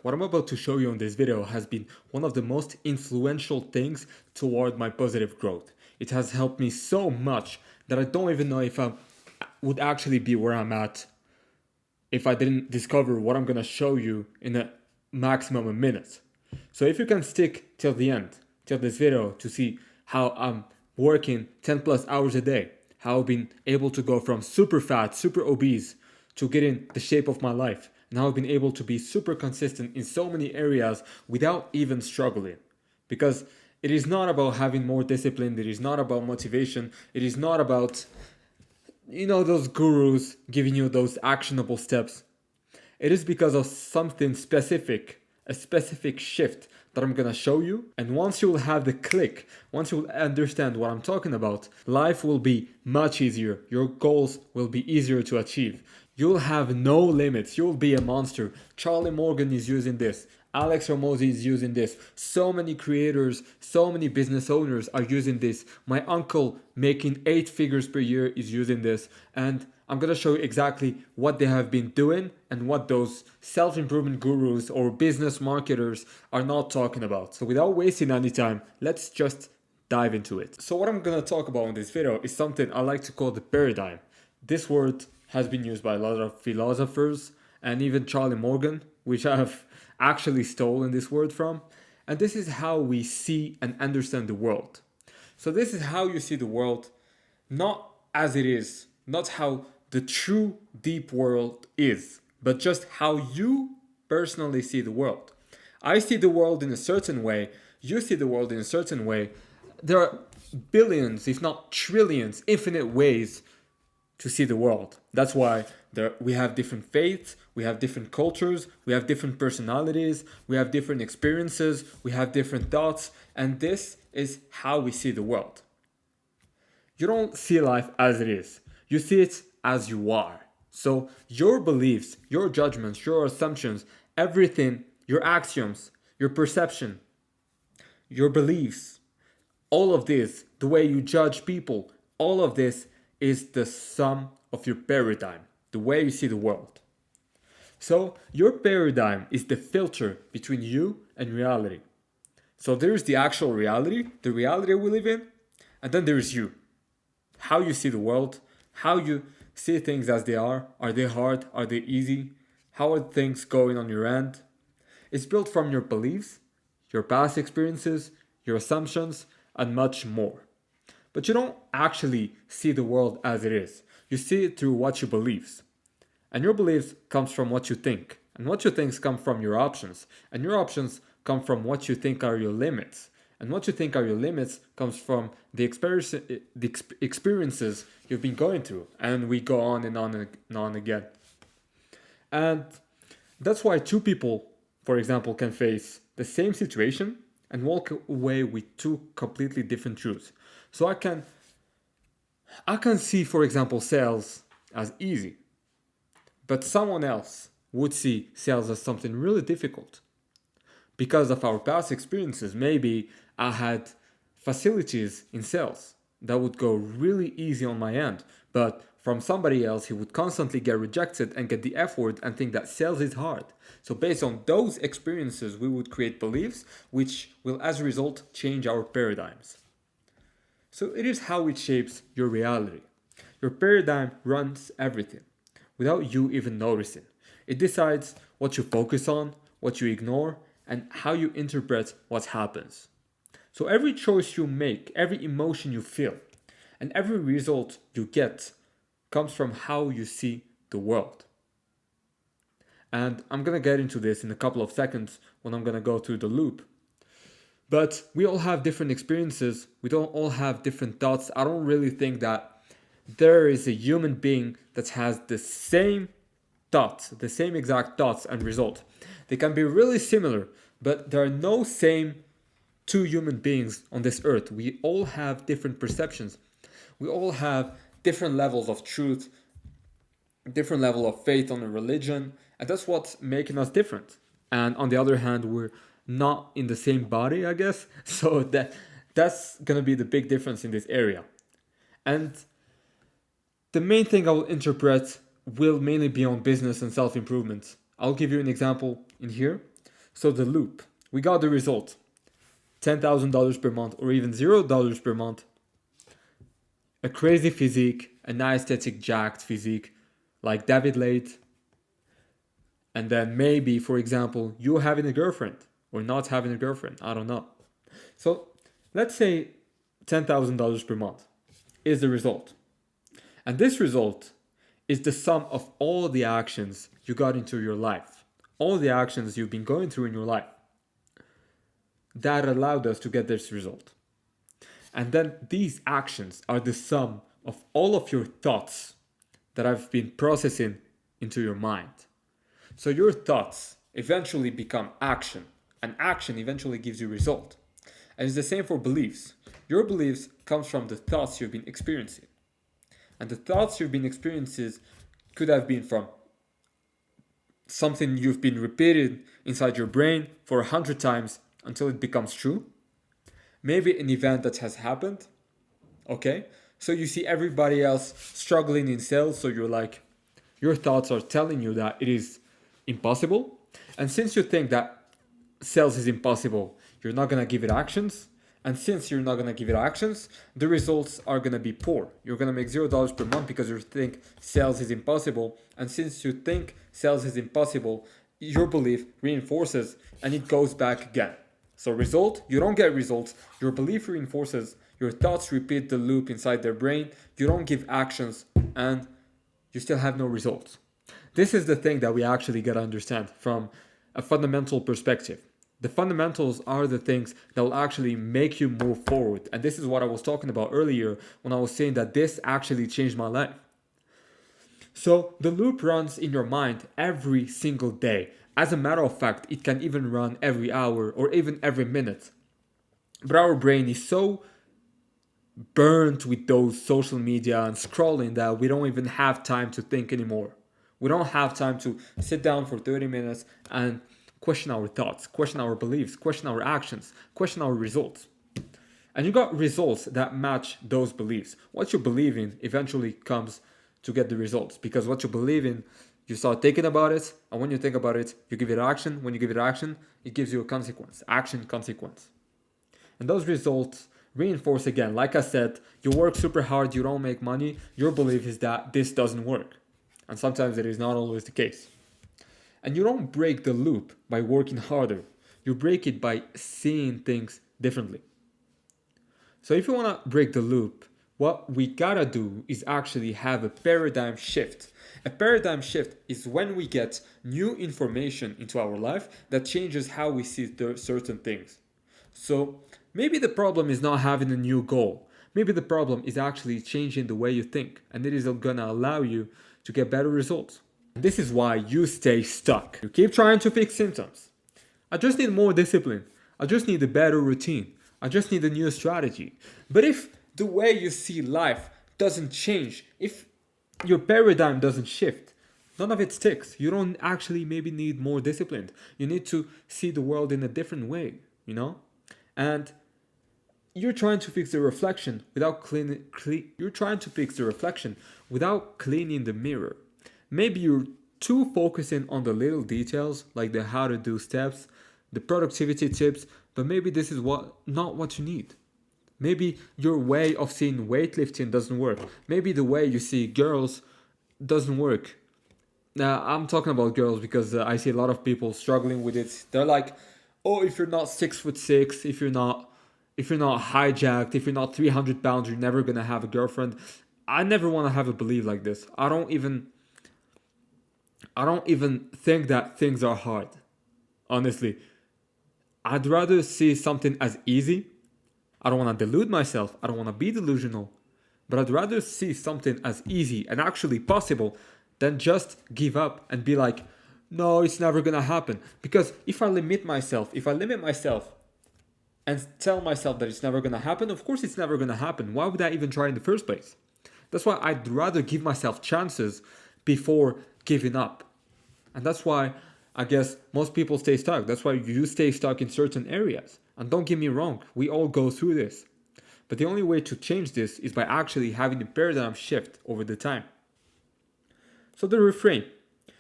what I'm about to show you in this video has been one of the most influential things toward my positive growth. It has helped me so much that I don't even know if I would actually be where I'm at if I didn't discover what I'm gonna show you in a maximum a minute. So if you can stick till the end, till this video to see how I'm working 10 plus hours a day, how I've been able to go from super fat, super obese to getting the shape of my life, and how I've been able to be super consistent in so many areas without even struggling. Because it is not about having more discipline, it is not about motivation, it is not about those gurus giving you those actionable steps. It is because of something specific, a specific shift that I'm gonna show you. And once you'll have the click, once you'll understand what I'm talking about, life will be much easier. Your goals will be easier to achieve. You'll have no limits. You'll be a monster. Charlie Morgan is using this. Alex Ramosi is using this. So many creators, so many business owners are using this. My uncle making 8 figures per year is using this. And I'm going to show you exactly what they have been doing and what those self-improvement gurus or business marketers are not talking about. So without wasting any time, let's just dive into it. So what I'm going to talk about in this video is something I like to call the paradigm. This word has been used by a lot of philosophers and even Charlie Morgan, which I have actually stolen this word from. And this is how we see and understand the world. So this is how you see the world, not as it is, not how the true deep world is, but just how you personally see the world. I see the world in a certain way, you see the world in a certain way. There are billions, if not trillions, infinite ways to see the world. That's why we have different faiths, we have different cultures, we have different personalities, we have different experiences, we have different thoughts, and this is how we see the world. You don't see life as it is, you see it as you are. So your beliefs, your judgments, your assumptions, everything, your axioms, your perception, your beliefs, all of this, the way you judge people, all of this is the sum of your paradigm, the way you see the world. So your paradigm is the filter between you and reality. So there's the actual reality, the reality we live in, and then there's you. How you see the world, how you see things as they are they hard, are they easy, how are things going on your end. It's built from your beliefs, your past experiences, your assumptions, and much more. But you don't actually see the world as it is. You see it through what you believe. And your beliefs comes from what you think. And what you think come from your options. And your options come from what you think are your limits. And what you think are your limits comes from the experiences you've been going through. And we go on and on and on again. And that's why two people, for example, can face the same situation and walk away with two completely different truths. So I can see, for example, sales as easy, but someone else would see sales as something really difficult. Because of our past experiences, maybe I had facilities in sales that would go really easy on my end, but from somebody else, he would constantly get rejected and get the F word and think that sales is hard. So based on those experiences, we would create beliefs, which will as a result change our paradigms. So it is how it shapes your reality. Your paradigm runs everything without you even noticing. It decides what you focus on, what you ignore, and how you interpret what happens. So every choice you make, every emotion you feel, and every result you get comes from how you see the world. And I'm gonna get into this in a couple of seconds when I'm gonna go through the loop. But we all have different experiences. We don't all have different thoughts. I don't really think that there is a human being that has the same thoughts, the same exact thoughts and result. They can be really similar, but there are no same two human beings on this earth. We all have different perceptions. We all have different levels of truth, different level of faith on a religion, and that's what's making us different. And on the other hand, we're not in the same body, I guess. So that's gonna be the big difference in this area. And the main thing I will interpret will mainly be on business and self-improvement. I'll give you an example in here. So the loop, we got the result. $10,000 per month or even $0 per month. A crazy physique, an aesthetic jacked physique like David Late. And then maybe, for example, you having a girlfriend or not having a girlfriend. I don't know. So let's say $10,000 per month is the result. And this result is the sum of all the actions you got into your life, all the actions you've been going through in your life that allowed us to get this result. And then these actions are the sum of all of your thoughts that have been processing into your mind. So your thoughts eventually become action, and action eventually gives you result. And it's the same for beliefs. Your beliefs comes from the thoughts you've been experiencing. And the thoughts you've been experiencing could have been from something you've been repeated inside your brain for 100 times until it becomes true. Maybe an event that has happened. Okay? So you see everybody else struggling in sales, so you're like, your thoughts are telling you that it is impossible. And since you think that sales is impossible, you're not gonna give it actions. And since you're not gonna give it actions, the results are gonna be poor. You're gonna make $0 per month because you think sales is impossible. And since you think sales is impossible, your belief reinforces and it goes back again. So result, you don't get results. Your belief reinforces, your thoughts repeat the loop inside their brain. You don't give actions and you still have no results. This is the thing that we actually gotta understand from a fundamental perspective. The fundamentals are the things that will actually make you move forward. And this is what I was talking about earlier when I was saying that this actually changed my life. So the loop runs in your mind every single day. As a matter of fact, it can even run every hour or even every minute. But our brain is so burnt with those social media and scrolling that we don't even have time to think anymore. We don't have time to sit down for 30 minutes and question our thoughts, question our beliefs, question our actions, question our results. And you got results that match those beliefs. What you believe in eventually comes to get the results, because what you believe in, you start thinking about it, and when you think about it, you give it action. When you give it action, it gives you a consequence, action, consequence. And those results reinforce again, like I said, you work super hard, you don't make money, your belief is that this doesn't work. And sometimes it is not always the case. And you don't break the loop by working harder. You break it by seeing things differently. So if you want to break the loop, what we gotta do is actually have a paradigm shift. A paradigm shift is when we get new information into our life that changes how we see certain things. So maybe the problem is not having a new goal. Maybe the problem is actually changing the way you think, and it is gonna allow you to get better results. This is why you stay stuck. You keep trying to fix symptoms. I just need more discipline. I just need a better routine. I just need a new strategy. But if the way you see life doesn't change, if your paradigm doesn't shift, none of it sticks. You don't actually maybe need more discipline. You need to see the world in a different way, you know? And you're trying to fix the reflection without you're trying to fix the reflection without cleaning the mirror. Maybe you're too focusing on the little details, like the how to do steps, the productivity tips, but maybe this is not what you need. Maybe your way of seeing weightlifting doesn't work. Maybe the way you see girls doesn't work. Now, I'm talking about girls because I see a lot of people struggling with it. They're like, oh, if you're not 6'6", if you're not hijacked, if you're not 300 pounds, you're never gonna have a girlfriend. I never want to have a belief like this. I don't even think that things are hard. Honestly, I'd rather see something as easy. I don't want to delude myself. I don't want to be delusional. But I'd rather see something as easy and actually possible than just give up and be like, no, it's never going to happen. Because if I limit myself and tell myself that it's never going to happen, of course it's never going to happen. Why would I even try in the first place? That's why I'd rather give myself chances before giving up. And that's why I guess most people stay stuck. That's why you stay stuck in certain areas. And don't get me wrong, we all go through this. But the only way to change this is by actually having a paradigm shift over the time. So the refrain,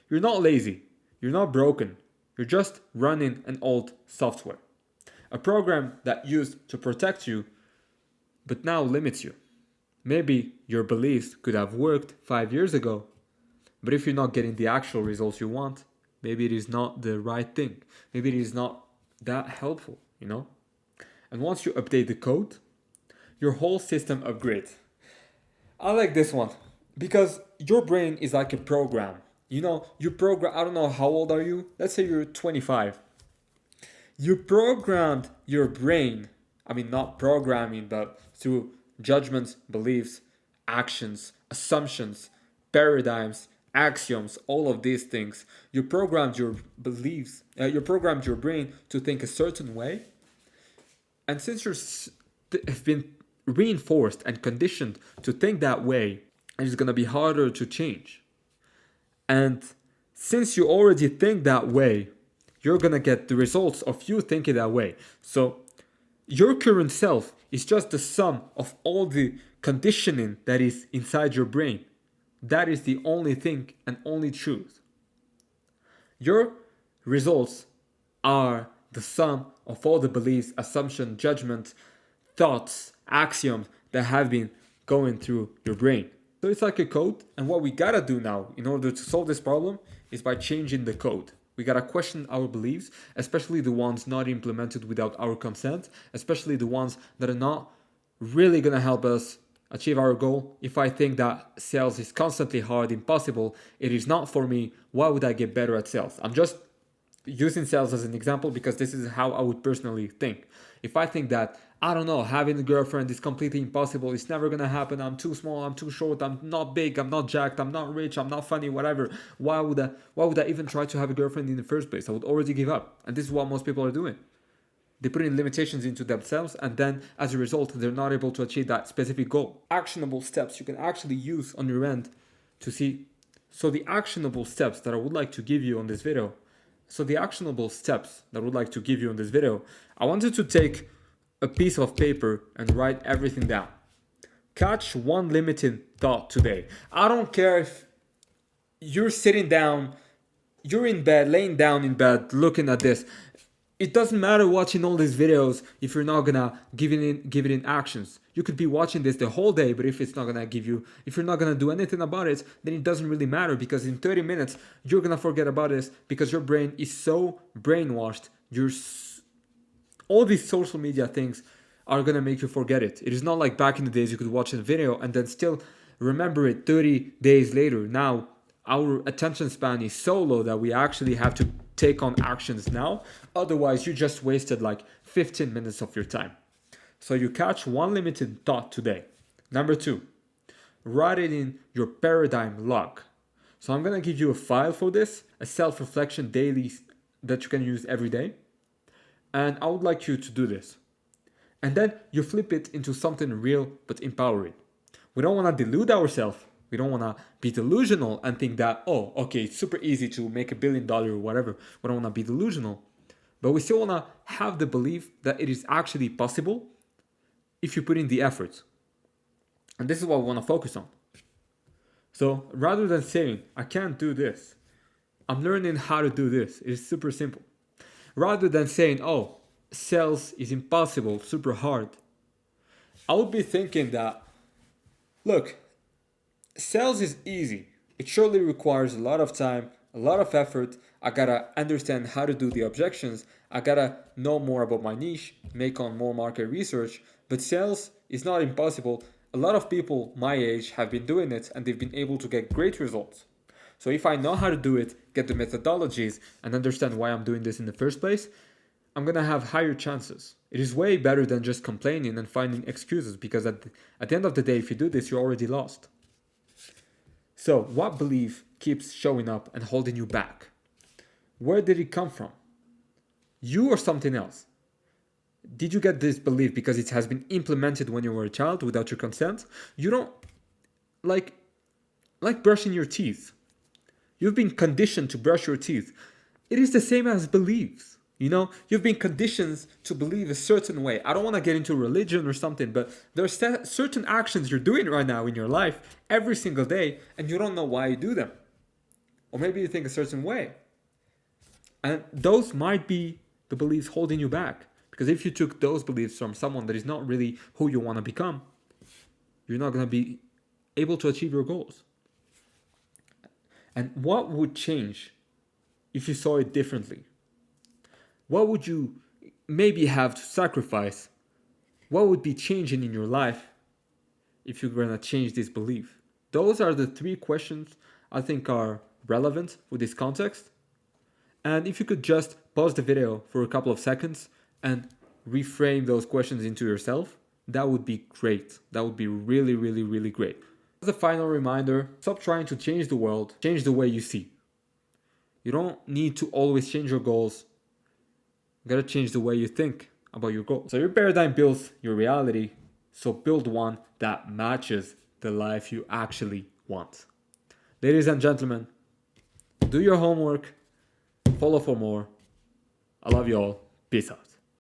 you're not lazy, you're not broken, You're just running an old software. A program that used to protect you, but now limits you. Maybe your beliefs could have worked 5 years ago, but if you're not getting the actual results you want, maybe it is not the right thing. Maybe it is not that helpful, you know? And once you update the code, your whole system upgrades. I like this one because your brain is like a program. You know, you program, I don't know, how old are you? Let's say you're 25. You programmed your brain, I mean, not programming, but through judgments, beliefs, actions, assumptions, paradigms, axioms, all of these things. You programmed your beliefs, you programmed your brain to think a certain way. And since have been reinforced and conditioned to think that way, it's going to be harder to change. And since you already think that way, you're going to get the results of you thinking that way. So your current self is just the sum of all the conditioning that is inside your brain. That is the only thing and only truth. Your results are the sum of all the beliefs, assumptions, judgments, thoughts, axioms that have been going through your brain. So it's like a code, and what we gotta do now in order to solve this problem is by changing the code. We gotta question our beliefs, especially the ones not implemented without our consent, especially the ones that are not really gonna help us achieve our goal. If I think that sales is constantly hard, impossible, it is not for me, why would I get better at sales? I'm just using sales as an example because this is how I would personally think. If I think that, I don't know, having a girlfriend is completely impossible, it's never gonna happen, I'm too small, I'm too short, I'm not big, I'm not jacked, I'm not rich, I'm not funny, whatever, why would I even try to have a girlfriend in the first place? I would already give up. And this is what most people are doing. They put in limitations into themselves, and then as a result, they're not able to achieve that specific goal. Actionable steps you can actually use on your end to see. So the actionable steps that I would like to give you on this video, I wanted to take a piece of paper and write everything down. Catch one limiting thought today. I don't care if you're sitting down, you're in bed, laying down in bed, looking at this. It doesn't matter watching all these videos if you're not gonna give it in actions. You could be watching this the whole day, but if you're not gonna do anything about it, then it doesn't really matter, because in 30 minutes you're gonna forget about this because your brain is so brainwashed. All these social media things are gonna make you forget it. It is not like back in the days you could watch a video and then still remember it 30 days later. Now our attention span is so low that we actually have to take on actions now. Otherwise, you just wasted like 15 minutes of your time. So you catch one limited thought today. Number 2, write it in your paradigm log. So I'm gonna give you a file for this, a self-reflection daily that you can use every day. And I would like you to do this. And then you flip it into something real but empowering. We don't wanna delude ourselves. We don't want to be delusional and think that, oh, okay, it's super easy to make $1 billion or whatever. We don't want to be delusional. But we still want to have the belief that it is actually possible if you put in the effort. And this is what we want to focus on. So rather than saying, I can't do this, I'm learning how to do this. It is super simple. Rather than saying, oh, sales is impossible, super hard, I would be thinking that, look, sales is easy. It surely requires a lot of time, a lot of effort. I gotta understand how to do the objections. I gotta know more about my niche, make on more market research. But sales is not impossible. A lot of people my age have been doing it and they've been able to get great results. So if I know how to do it, get the methodologies, and understand why I'm doing this in the first place, I'm gonna have higher chances. It is way better than just complaining and finding excuses, because at the end of the day, if you do this, you're already lost. So, what belief keeps showing up and holding you back? Where did it come from? You or something else? Did you get this belief because it has been implemented when you were a child without your consent? You don't like brushing your teeth. You've been conditioned to brush your teeth. It is the same as beliefs. You know, you've been conditioned to believe a certain way. I don't want to get into religion or something, but there are certain actions you're doing right now in your life every single day, and you don't know why you do them. Or maybe you think a certain way. And those might be the beliefs holding you back. Because if you took those beliefs from someone that is not really who you want to become, you're not going to be able to achieve your goals. And what would change if you saw it differently? What would you maybe have to sacrifice? What would be changing in your life if you're going to change this belief? Those are the three questions I think are relevant with this context. And if you could just pause the video for a couple of seconds and reframe those questions into yourself, that would be great. That would be really, really, really great. As a final reminder, stop trying to change the world, change the way you see. You don't need to always change your goals. You gotta change the way you think about your goals. So your paradigm builds your reality, so build one that matches the life you actually want. Ladies and gentlemen, do your homework, follow for more. I love you all. Peace out.